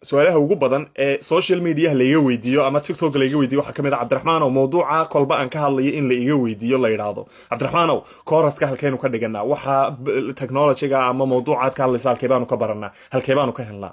su'aalaha ugu badan ee social media la iga weydiiyo ama TikTok la iga weydiiyo waxa kamid ah Cabdiraxmaan oo mowduuca kolba aan ka hadlayo in la iga weydiiyo la yiraahdo Cabdiraxmaan oo kooraska halkeenu ka dhiganaa waxa technology-ga ama mowduucaad ka hadlaysa halkee baanu ka baranaa halkee baanu ka helnaa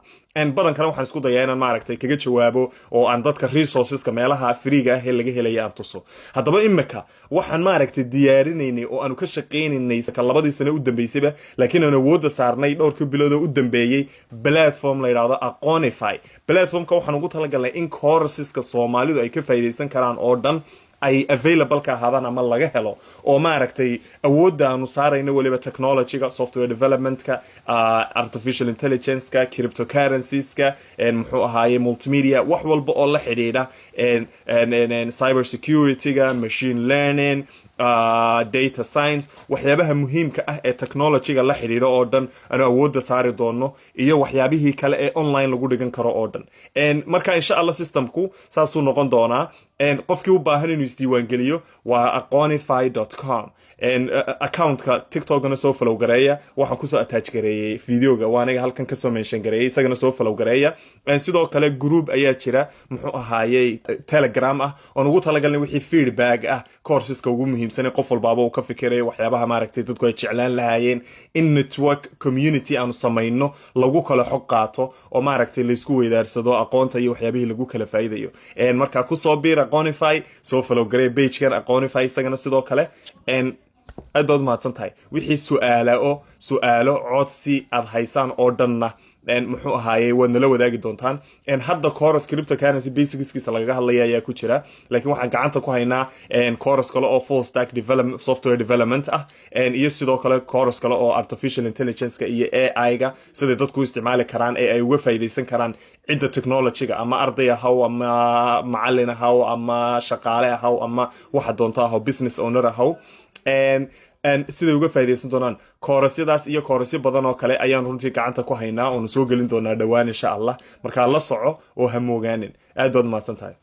badan kana waxaan isku dayaa inaan maaragtay kaga jawaabo oo aan dadka resourceska meelaha freega ah ee laga helayo aan tuso haddaba imika waxaan maaragtay diyaarinaynay oo aanu ka shaqeynaynay labadii sano u dambeysayba laakiin aan awood saarnay dhowrkii bilood oo u dambeeyay platform la yiraahdo Aqoonify platformka waxaan ugu talagalnay in courseska Soomaalidu ay ka faa'iideysan karaan oo dhan ay available ka ahaadaan ama laga helo oo maaragtay awoodda aanu saarayno waliba technology-ga software development-ka artificial intelligence-ka cryptocurrencies-ka muxuu ahaaye multimedia wax walba oo la xidhiidha cyber security-ga machine learning data science waxyaabaha muhiimka ah ee technology-ga la xidhiidho oo dhan aanu awoodda saari doono iyo waxyaabihii kale ee online lagu dhigan karo oo dhan marka insha Allah systemku saasuu noqon doonaa qofkii u baahan inuu isdiiwaangeliyo waa aqoonify.com accountka TikTok-na soo follow gareeya waxaan ku soo attach gareeyay videoga waa aniga halkan ka soo mention gareeyay isagana soo follow gareeya sidoo kale group ayaa jira muxuu ahaayay Telegram ah oo ugu talagalnay wixii feedback ah courseska ugu muhiimsan qof walbaaba uu ka fikirayo waxyaabaha maaragtay dadku ay jeclaan lahaayeen in network community aanu sameeyno lagu kala xog qaato oo maaragtay la isku weydaarsado aqoonta iyo waxyaabihii lagu kala faa'iidayo marka ku soo biir Aqoonify soo follow garee page-kan Aqoonify isagana sidoo kale aad baad mahadsan tahay wixii su'aalo codsi aad haysaan oo dhanna muxuu ahaayay waad nala wadaagi doontaan hadda course cryptocurrency basicskiisa laga hadlaya ayaa ku jira laakiin waxaan gacanta ku haynaa course kale oo full stack development software development ah iyo sidoo kale course kale oo artificial intelligence-ka iyo AI-ga sida dadku isticmaali karaan ee ay uga faa'iideysan karaan cidda technology-ga ama arday ahaw ama macallin ahaw ama shaqaale ahaw ama waxa doonto ahaw business owner ahaw sida uga faa'iideysan doonaan koorasyadaas iyo koorasyo badan oo kale ayaan runtii gacanta ku haynaa oo soo gelin doonaa dhawaan insha Allah marka la soco oo ha moogaanin aad baad mahadsantahay